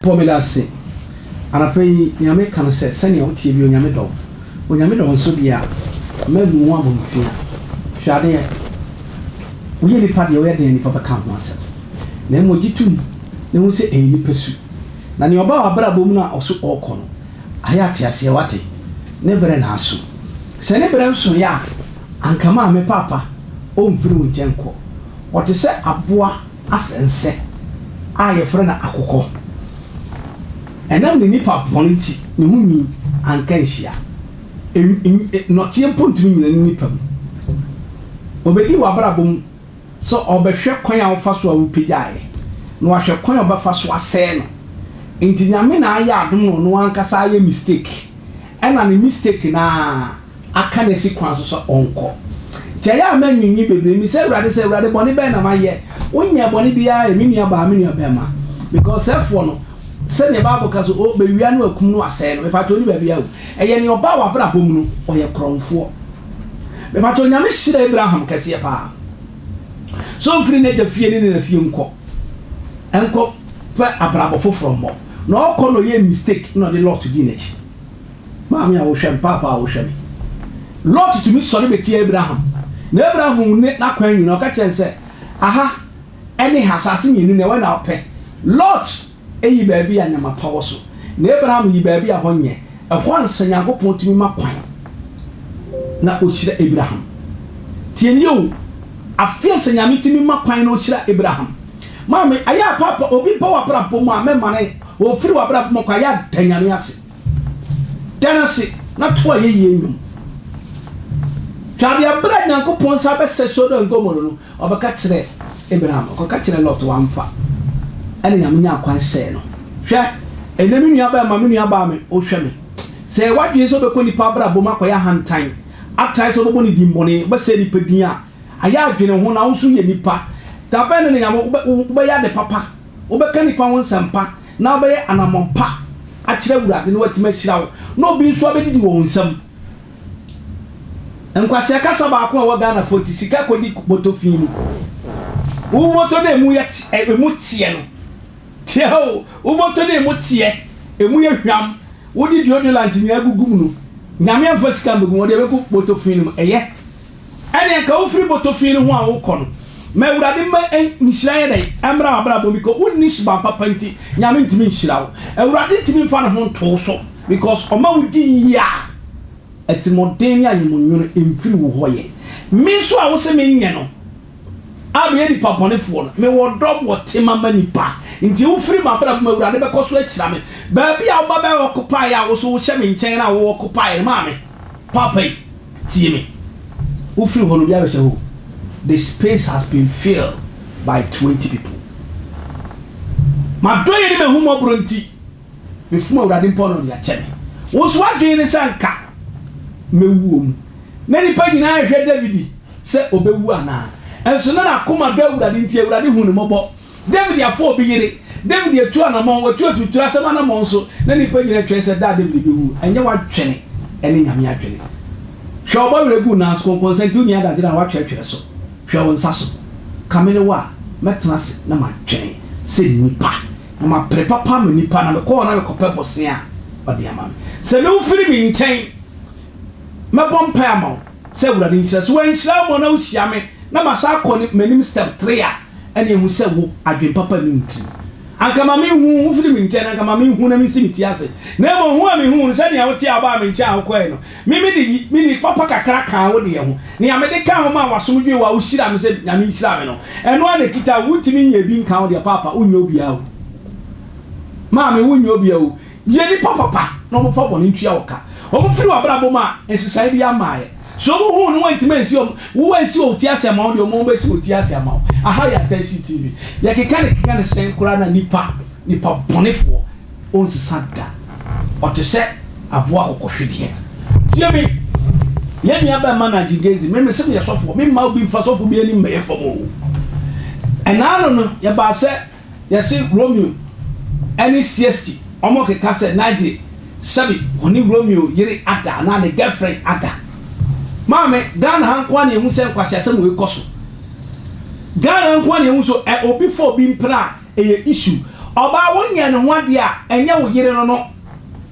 Pobelase. And I pray Yame can say, send your TV on Yamedo. When Yamedo so dear, maybe one will fear. Shade, we really part your wedding in Papa Camp myself. Name what you two, they will say a pursuit. Nani oba abra bomuna oso okono ayati asiewate ne bere na aso se ne bere nso ya ankama me papa o mfiri wonjenko wote se aboa asense aye frɛ na akokɔ enam ni nipa boniti ne humi anka nhia no tie pontumi nyina ni nipa obedi wa abra bom so obehwɛ kwan a wofa so a wopigyae no ahwɛ kwan a obafa so asɛ no inti nyame na aya adom no ankasa aye mistake ena ne mistake na aka na si kwan so onko ti aya manwinwi bebre mi se urade boni be na maye wonya boni bia emi nua ba me nua be ma because selfo no se ne bible kaso o be wia no akum no asɛ no me fa to ni ba bia o eye ne oba wa bra bom no oye kronfo me fa to nyame hyira Abraham kase pa so mfiri ne jafie ne na fie enko fa abrabo foforo mo no kono ye mistake no the Lord to dinechi maami a wo hwem papa a wo hwem Lord to me sorry beti Abraham na Abraham ne na kwan nyina o ka chense aha ene hasase nyinu ne we na ope Lord eyi ba bia nyama pawo so na Abraham yi ba bia honye ehwan sanyankopon tumi makwan na o kyira Abraham tieni yo afia sanyame tumi makwan na o kyira Abraham maami aya papa obi pa wa bra pomo a memane o firi wa bra pomo kwa ya danyame ase danase na to aye yenwum twabe abra nyankopon sa be sesodo ngomoro no obeka kire Abraham ko ka kire Lot wa mfa ene nyame nya kwan se no hwe enemi nua ba ma me nua ba me o hwe me se wadwe so be ko nipa bra boma kwa ya hantan atrai so bo ni dimbone be se ni pedin a aya adwene ho na wo so ye nipa tabene ne nyame ube ya de papa ube kanipa won sempa na ube ye anamompa a kire wurade ne watima hira wo no bi nso abedi wo nsam enkwase kasa ba ko wa Ghana 40 sika kodi botofi mu wo moto na emu ye emu tie no tie o wo moto na emu tie emu ye hwam wo di deodorant ni agugum no nyame amfa sika mbegu wo de beku botofi mu eye ene ka wo free botofi ho a wo kono me wurade ma nhira ye dai amra abra bo biko wonni suba papa nti nyame ntimi nhira wo wurade ntimi mfa na ho nto so because oma wudi ya etimoden ya yimunwunu emfiri wo hoye mi so a wo se me nye no abi edi paponefo no me wo drop wo tema manipa nti wo free ma abra bo wurade be koso ahira me ba bia wo ba be occupy ya wo so wo hye me nchen na wo occupy ma me papa tie me wo free ho no bia be hye ho. The space has been filled by 20 people. My doing in a humo brunti before Radin Pon ya chemi. Was what doing in Sanka? Me womb. Many penny I heard David say Obewana. And so now come a dog that didn't hear Radin Hunomo. David ya 4 beginning. David ya 2 and among what 2 to Trasamana Monso. Then he penny a trace that David do. And you want Chenny and in Yamia Chenny. Shawba Reguna consent to me that didn't watch her so. Hwewon saso kamene wa metnase na ma twen se nipa na ma prepapa me nipa na me ko na me kope bose a ode ama se me ufiri mi nchen me bompa ama se wurade nhyira so wan hyira mo na uhyia me na ma sa ko manim step 3 a ene hu se wo adwen papa ni ntri anka ma me hu ufiri mi nchen anka ma me hu na me simiti ase na mo hu a me hu se ne a wote aba me nchen akwa no mi di papa kakra kan wo de ho ne ame de kan ho ma wasomdwe wa uhyira me se nyame hyira me no eno a de kita wutimi nya bi kan wo de papa unyo bia o ma me unyo bia o ye ni papa no mo fa boni ntua wo ka o mo firi wa bra bo ma ensesai bi amaye so mo hu no wantima ensi o wo wansi o ti asema o de mo ba si o ti asema o aha ya Tashi TV ya keka ne sen kura na nipa bonefo on sisada o te se aboa kokohwede tie me ye mi aba ma Nigel Gaisie me se me sofo me ma obi mfa sofo bi ani me famo enano no ya ba se ya se Romeo any CST omo keka se Nigel sabi oni Romeo yiri ada na ne girlfriend ada mame Ghana hankwa ne hu se nkwase asem we koso Ghana hankwa ne hu so obi for bi mpra issue oba wonye ne ho ade a enye wo yire no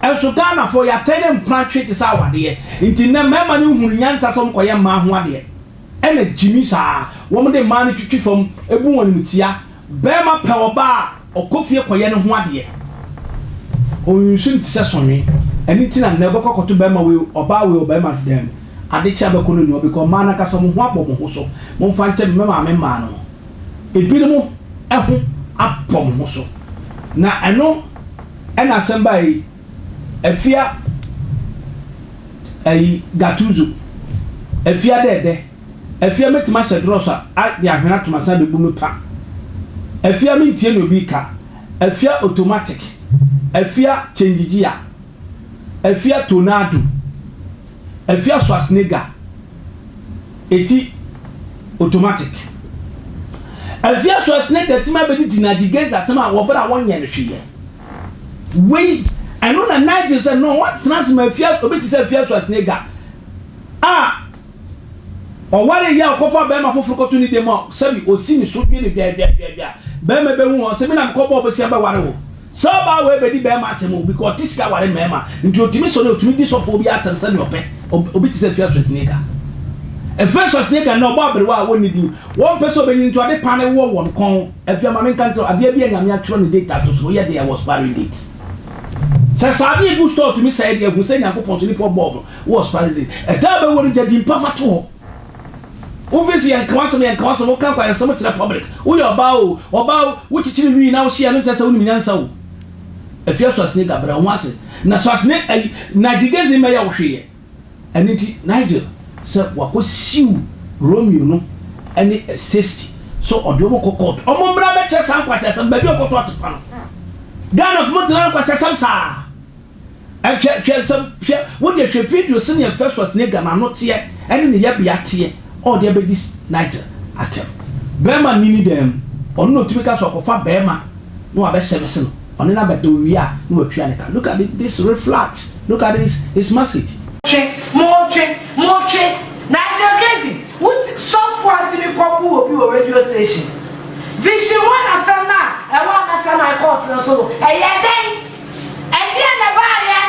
enso Ghana for ya tene mpratwe te sa wade nti na mema ne hunu nyansa som koye ma ho ade ene jimi sa wo mo de ma ne twitwi fam ebu won mutia bema pe oba okofie koye ne ho ade oyunsu ti se sonwe eni ti na ne bokokoto bema we oba we obema dem ade chia be kono ni obi ko ma na kasa mo ho abom ho so mo mfa nche mema me ma no ebinom eho abom ho so na eno ena asamba yi Afia Gatuzo Afia dede Afia metima sedrosa a de ahwena tomasa be bu me pa Afia mintie no bi ka Afia automatic Afia changegia Afia tornado Afia Schwarzenegger eti automatic Afia Schwarzenegger tima be di Nigel Gaisie atema wo bra wonye ne hweye we I know that Nigel said no what trans my fear obeti say Afia Schwarzenegger or what ya okofa be ma foforo to ni dem sabi osi ni so bi ni bia be ma be hu o se mi na ko bo be sia be ware wo so ba we be di be ma temo because tiska ware mema nti otimi so na otimi di so fo bi atam say ni ope obeti say Afia Schwarzenegger Afia Schwarzenegger no ba berewa woni di one person be ni nto ade pane wo won kon Afia ma men kan tell ade bia nyame atro ni data to so ye dey was parry date se sabi egu store to me say dey egu say nyankopon to ni po bob was parry date e ta be wori jadi mpafa to obviously en kwanse mo kan kwa some to the public wo your oba wo chichiri wi na wo share no chese wo ni nyansa wo Afia Schwarzenegger bra ho ase na Schwarzenegger Nigel Gaisie me ya wo hwe eniti Nigel so wakosiu Romeo no ene 60 so odomo kokot omo mbra be che san kwa che san ba bi okoto atopa no Ghana fmo tena kwa che sam sa hwe sam hwe wo de hwe video se ne Afia Schwarzenegger na no te ene ne ya bia te o de be dis Nigel atem bema nini dem ono no tibika so kofa bema no abe service no ono na be do wi a no atwa ne ka look at this reflect look at his message more Nigel Gaisie what software to be called obi radio station vision one asana e wa asana I court na so e ye den e dia na ba ye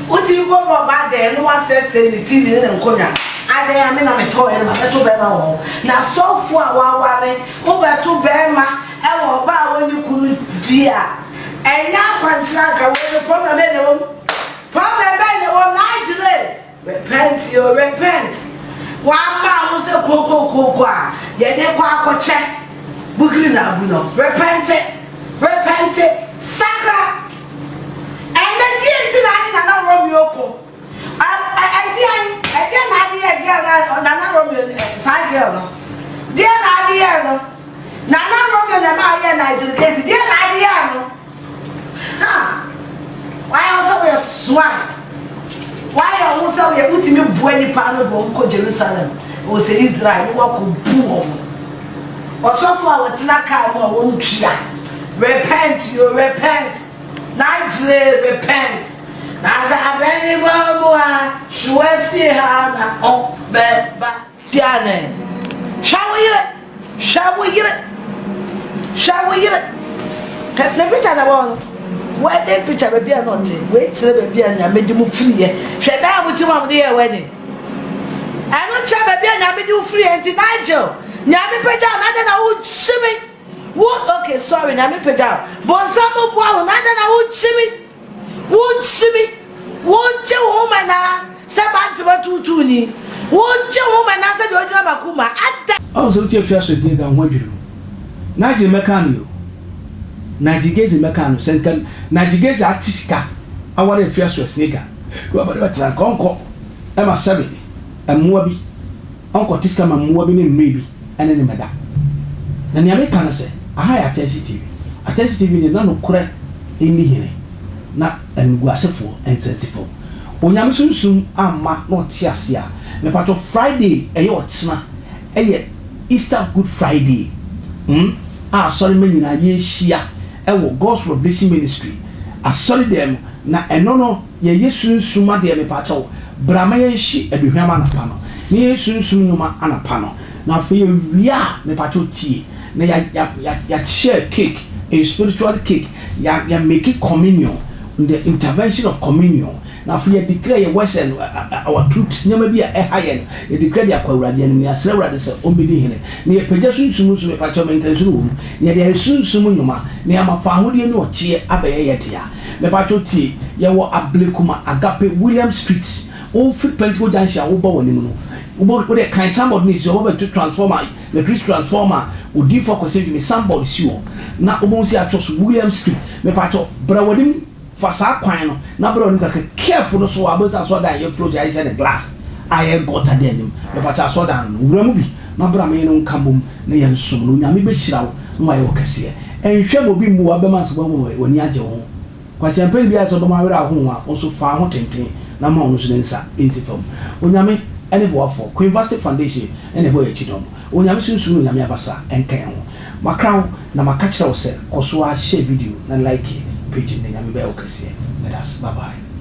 what you go about there no one says the TV na nkonya ade ya me na me to e ma to be ma wo na software wa ware wo be to be ma e wo ba woni kunu via e nya kwantra ka wo problem e ne wo Nigel repent you repent one man who say koko ye de kwa akoche bugri na abu no repent sakra and the guilty na Romeo ko na Romeo cycle no dia na dia no na Romeo na ma ye Nigel Gaisie dia na dia no ha why also we swag why also we put me bueni pa no bo ko Jerusalem o se Israel wo ko bu o so for our tina ka mo won twa repent you repent Nigel repent na za abeni bo a shwefi ha na o be ba diane shall we na picture na won wedding picture baby are not wait till baby and ya made you free here she da with him of the wedding I don't tell baby and ya made you free and Nigel nya me peja na da na wo chimi wo okay sorry na me peja but some boy na da na wo chimi wo che woman na se banti ba tutu ni wo che woman na se de ojina makuma ada also tie Afia Schwarzenegger ho adwiri Nigel mekano Nigel Gaisie mekano senkan Nigel Gaisie atisika aware Afia Schwarzenegger go abade tra konko e ma sabe emua bi onko tisika ma mua bi ne nwe bi ene ne meda na ne ameka se aha ya attention TV ne na no kure eni hire na engu asefo ensensifo onyame sunsun amma no tiasia me pato Friday eye otsena eye Easter Good Friday sorry me nyina ye hia ewo God's Revelation Ministry sorry them na eno no ye yesunsuma de me pato brama ye hyi aduhwama na pa no ne yesunsum nyuma anapa no na fe ye wia me pato tie na ya share cake a spiritual cake. Ya make it communion, the intervention of communion. Now for you declare your words and our troops never be a high you declare your quality and your cellar is obedient him. Near pedestrian sumus with Pachomen's room, near the soon sumunuma, near my family no cheer abeyatia. The Pacho tea, Yawa Ablikuma, Agape, William Streets, all fit plenty of dancia, Ubo and Ubo with a kind somebody needs over to transformer, the Greek transformer would differ considering somebody sure. Now Ubosi across William Street, the Pacho, Brawadim. For sa kwan na bro nka careful no so abosa so da ye flow ya the glass I got a denim me pacha so da no wura mu bi na bra me no nka mom na ye nsum no nyame be hirawo no aye okase enhwe mo bi mu wa be ma so bo woni age ho kwa champagne bi aso do ma wera ho a so fa ho tenten na ma ono so nsa enti fam onyame ene bo afọ Queen Varsity Foundation ene bo ye chidom onyame sunsun onyame abasa enkan ho makrawo na makachira wo se koso a share video na like page in the Yamibe Okasia. Let us bye bye.